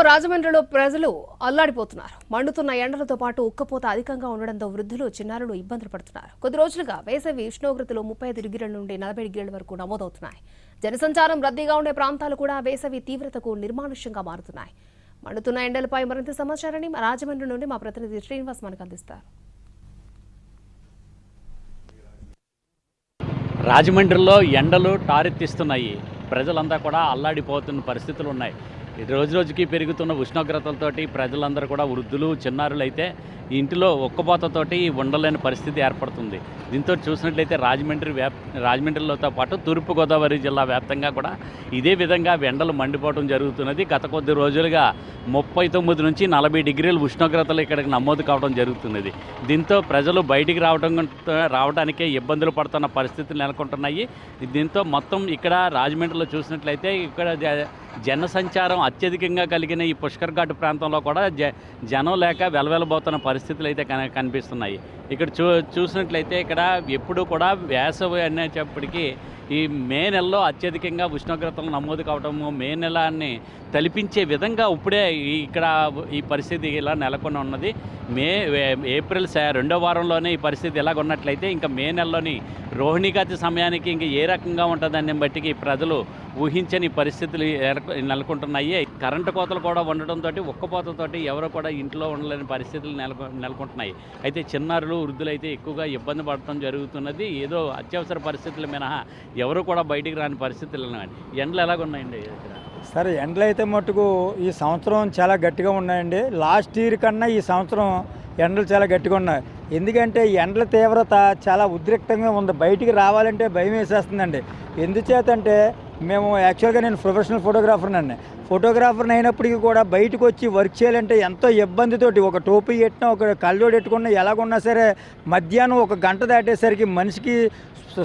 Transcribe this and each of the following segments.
రాజమండ్రిలో ప్రజలు అల్లాడిపోతున్నారు. మండుతున్న ఎండలతో పాటు ఉక్కపోత అధికంగా ఉండడంతో వృద్ధులు చిన్నారులు ఇబ్బందులు పడుతున్నారు. కొద్ది రోజులుగా వేసవి ఉష్ణోగ్రతలు 35 డిగ్రీల నుండి 40 డిగ్రీల వరకు నమోదవుతున్నాయి. జనసంచారం రద్దీగా ఉండే ప్రాంతాలు కూడా వేసవి తీవ్రతకు నిర్మానుష్యంగా మారుతున్నాయి. మండుతున్న ఎండలపై మరింత సమాచారాన్ని రాజమండ్రి నుండి మా ప్రతినిధి శ్రీనివాస్ మనకు అందిస్తారు. రాజమండ్రిలో ఎండలు టారెత్తిస్తున్నాయి. ప్రజలంతా కూడా అల్లాడిపోతున్న పరిస్థితులు ఉన్నాయి. రోజు రోజుకి పెరుగుతున్న ఉష్ణోగ్రతలతోటి ప్రజలందరూ కూడా వృద్ధులు చిన్నారులు అయితే ఇంటిలో ఉక్కపోతతోటి ఉండలేని పరిస్థితి ఏర్పడుతుంది. దీంతో చూసినట్లయితే రాజమండ్రిలోతో పాటు తూర్పుగోదావరి జిల్లా వ్యాప్తంగా కూడా ఇదే విధంగా ఎండలు మండిపోవడం జరుగుతున్నది. గత కొద్ది రోజులుగా 39 నుంచి 40 డిగ్రీల ఉష్ణోగ్రతలు ఇక్కడికి నమోదు కావడం జరుగుతున్నది. దీంతో ప్రజలు బయటికి రావడానికే ఇబ్బందులు పడుతున్న పరిస్థితులు నెలకొంటున్నాయి. దీంతో మొత్తం ఇక్కడ రాజమండ్రిలో చూసినట్లయితే ఇక్కడ జనసంచారం అత్యధికంగా కలిగిన ఈ పుష్కర్ ఘాట్ ప్రాంతంలో కూడా జనం లేక వెలవెలబోతున్న పరిస్థితులు అయితే కనిపిస్తున్నాయి. ఇక్కడ చూసినట్లయితే ఇక్కడ ఎప్పుడు కూడా వేసవి అనేటప్పటికీ ఈ మే నెలలో అత్యధికంగా ఉష్ణోగ్రతలు నమోదు కావటము, మే నెలని తలిపించే విధంగా ఇప్పుడే ఇక్కడ ఈ పరిస్థితి ఇలా నెలకొని ఉన్నది. ఏప్రిల్ 2వ వారంలోనే ఈ పరిస్థితి ఇలాగ ఉన్నట్లయితే ఇంకా మే నెలలోని రోహిణీగతి సమయానికి ఇంక ఏ రకంగా ఉంటుందని బట్టికి ప్రజలు ఊహించని పరిస్థితులు నెలకొంటున్నాయి. కరెంటు కోతలు కూడా ఉండడంతో ఉక్కపోతతోటి ఎవరు కూడా ఇంట్లో ఉండలేని పరిస్థితులు నెలకొంటున్నాయి. అయితే చిన్నారులు వృద్ధులు అయితే ఎక్కువగా ఇబ్బంది పడటం జరుగుతున్నది. ఏదో అత్యవసర పరిస్థితులు మినహా ఎవరు కూడా బయటికి రాని పరిస్థితులు ఉన్నాయి. ఎండలు ఎలాగున్నాయండి? సరే, ఎండలు అయితే మటుకు ఈ సంవత్సరం చాలా గట్టిగా ఉన్నాయండి. లాస్ట్ ఇయర్ కన్నా ఈ సంవత్సరం ఎండలు చాలా గట్టిగా ఉన్నాయి. ఎందుకంటే ఎండల తీవ్రత చాలా ఉద్రిక్తంగా ఉంది. బయటికి రావాలంటే భయం వేసేస్తుందండి. ఎందుచేతంటే మేము యాక్చువల్గా నేను ప్రొఫెషనల్ ఫోటోగ్రాఫర్ని అయినప్పటికీ కూడా బయటకు వచ్చి వర్క్ చేయాలంటే ఎంతో ఇబ్బందితోటి ఒక టోపీ పెట్టినా ఒక కళ్ళోడు పెట్టుకున్నా ఎలాగున్నా సరే మధ్యాహ్నం 1 గంట దాటేసరికి మనిషికి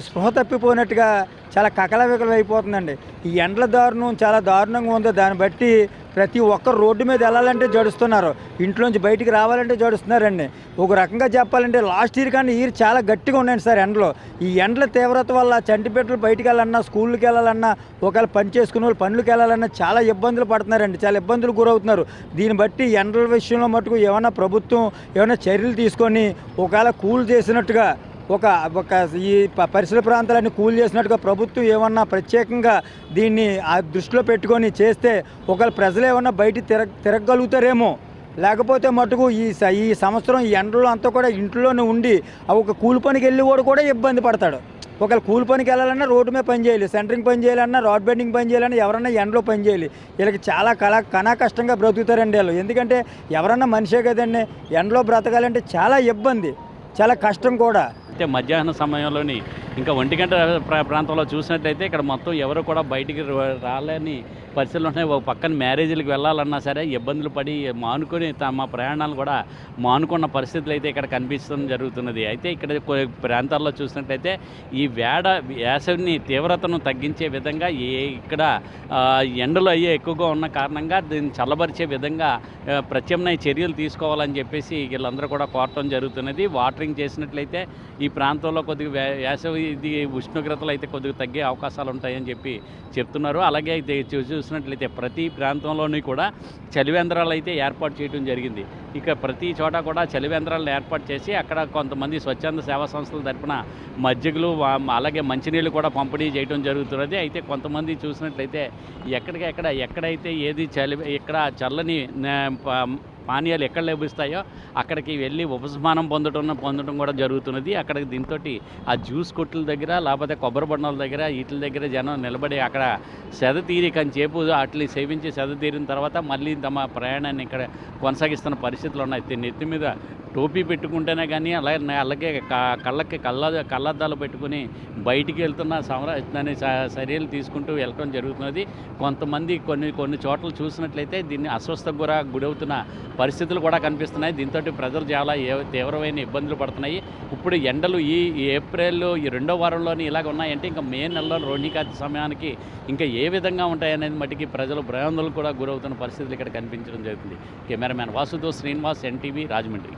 స్పృహ తప్పిపోయినట్టుగా చాలా కకలవికలం అయిపోతుందండి. ఈ ఎండల దారుణం చాలా దారుణంగా ఉంది. దాన్ని బట్టి ప్రతి ఒక్కరు రోడ్డు మీద వెళ్ళాలంటే జడుస్తున్నారు, ఇంట్లోంచి బయటికి రావాలంటే జడుస్తున్నారండి. ఒక రకంగా చెప్పాలంటే లాస్ట్ ఇయర్ కానీ ఇయర్ చాలా గట్టిగా ఉన్నాయండి సార్ ఎండలో. ఈ ఎండల తీవ్రత వల్ల చంటిపెట్టలు బయటికి వెళ్ళాలన్నా, స్కూళ్ళకి వెళ్ళాలన్నా, ఒకవేళ పని చేసుకునే వాళ్ళు పనులకు వెళ్ళాలన్నా చాలా ఇబ్బందులు పడుతున్నారండి, చాలా ఇబ్బందులు గురవుతున్నారు. దీన్ని బట్టి ఎండల విషయంలో మటుకు ఏమైనా ప్రభుత్వం ఏమైనా చర్యలు తీసుకొని ఒకవేళ కూల్ చేసినట్టుగా ఒక ఈ పరిసర ప్రాంతాలన్నీ కూల్ చేసినట్టుగా ప్రభుత్వం ఏమన్నా ప్రత్యేకంగా దీన్ని దృష్టిలో పెట్టుకొని చేస్తే ఒకవేళ ప్రజలు ఏమన్నా బయట తిరగలుగుతారేమో. లేకపోతే మటుకు ఈ సంవత్సరం ఈ ఎండలో అంతా కూడా ఇంట్లోనే ఉండి ఒక కూలి పనికి వెళ్ళి కూడా ఇబ్బంది పడతాడు. ఒకవేళ కూలి పనికి వెళ్ళాలన్నా రోడ్డు మీద పని చేయాలి, సెంటరింగ్ పని చేయాలన్నా, రోడ్ బెండింగ్ పని చేయాలన్నా, ఎవరన్నా ఎండలో పని చేయాలి. వీళ్ళకి చాలా కనా కష్టంగా బ్రతుకుతారండి వాళ్ళు. ఎందుకంటే ఎవరన్నా మనిషే కదండి, ఎండలో బ్రతకాలంటే చాలా ఇబ్బంది, చాలా కష్టం కూడా. అయితే మధ్యాహ్నం సమయంలోని ఇంకా 1 గంట ప్రాంతంలో చూసినట్లయితే ఇక్కడ మొత్తం ఎవరు కూడా బయటికి రాలేని పరిస్థితులు ఉన్నాయి. ఒక పక్కన మ్యారేజీలకు వెళ్ళాలన్నా సరే ఇబ్బందులు పడి మానుకొని తమ ప్రయాణాలు కూడా మానుకున్న పరిస్థితులు అయితే ఇక్కడ కనిపించడం జరుగుతున్నది. అయితే ఇక్కడ ప్రాంతాల్లో చూసినట్లయితే ఈ వేసవిని తీవ్రతను తగ్గించే విధంగా ఇక్కడ ఎండలు ఎక్కువగా ఉన్న కారణంగా దీన్ని చల్లబరిచే విధంగా ప్రత్యామ్నాయ చర్యలు తీసుకోవాలని చెప్పేసి వీళ్ళందరూ కూడా కోరటం జరుగుతున్నది. వాటరింగ్ చేసినట్లయితే ఈ ప్రాంతంలో కొద్దిగా వేసవి ఉష్ణోగ్రతలు అయితే కొద్దిగా తగ్గే అవకాశాలు ఉంటాయని చెప్పి చెప్తున్నారు. అలాగే అయితే చూసినట్లయితే ప్రతి ప్రాంతంలోని కూడా చలివేంద్రాలు అయితే ఏర్పాటు చేయడం జరిగింది. ఇక ప్రతి చోట కూడా చలివేంద్రాలను ఏర్పాటు చేసి అక్కడ కొంతమంది స్వచ్ఛంద సేవా సంస్థల తరపున మజ్జిగలు అలాగే మంచినీళ్ళు కూడా పంపిణీ చేయడం జరుగుతున్నది. అయితే కొంతమంది చూసినట్లయితే ఎక్కడైతే ఏది ఇక్కడ చల్లని పానీయాలు ఎక్కడ లభిస్తాయో అక్కడికి వెళ్ళి ఉపశమనం పొందడం కూడా జరుగుతున్నది. అక్కడ దీంతో ఆ జ్యూస్ కొట్టుల దగ్గర లేకపోతే కొబ్బరి బొండాల దగ్గర వీటి దగ్గర జనం నిలబడి అక్కడ సెద తీరి కంచేపు అట్లా సేవించి సెద తీరిన తర్వాత మళ్ళీ తమ ప్రయాణాన్ని ఇక్కడ కొనసాగిస్తున్న పరిస్థితులు ఉన్నాయి. నెత్తి మీద టోపీ పెట్టుకుంటేనే కానీ అలాగే కళ్ళకి కళ్ళద్దాలు పెట్టుకుని బయటికి వెళ్తున్న దాని చర్యలు తీసుకుంటూ వెళ్ళడం జరుగుతున్నది. కొంతమంది కొన్ని చోట్ల చూసినట్లయితే దీన్ని అస్వస్థకు కూడా గురవుతున్న పరిస్థితులు కూడా కనిపిస్తున్నాయి. దీంతో ప్రజలు చాలా తీవ్రమైన ఇబ్బందులు పడుతున్నాయి. ఇప్పుడు ఎండలు ఈ ఏప్రిల్ 2వ వారంలోని ఇలాగ ఉన్నాయంటే ఇంకా మే నెలలో రోహిణీగతి సమయానికి ఇంకా ఏ విధంగా ఉంటాయనేది మట్టికి ప్రజలు భయాందోళనకు కూడా గురవుతున్న పరిస్థితులు ఇక్కడ కనిపించడం జరుగుతుంది. కెమెరామ్యాన్ వాసుతో శ్రీనివాస్, NTV, రాజమండ్రి.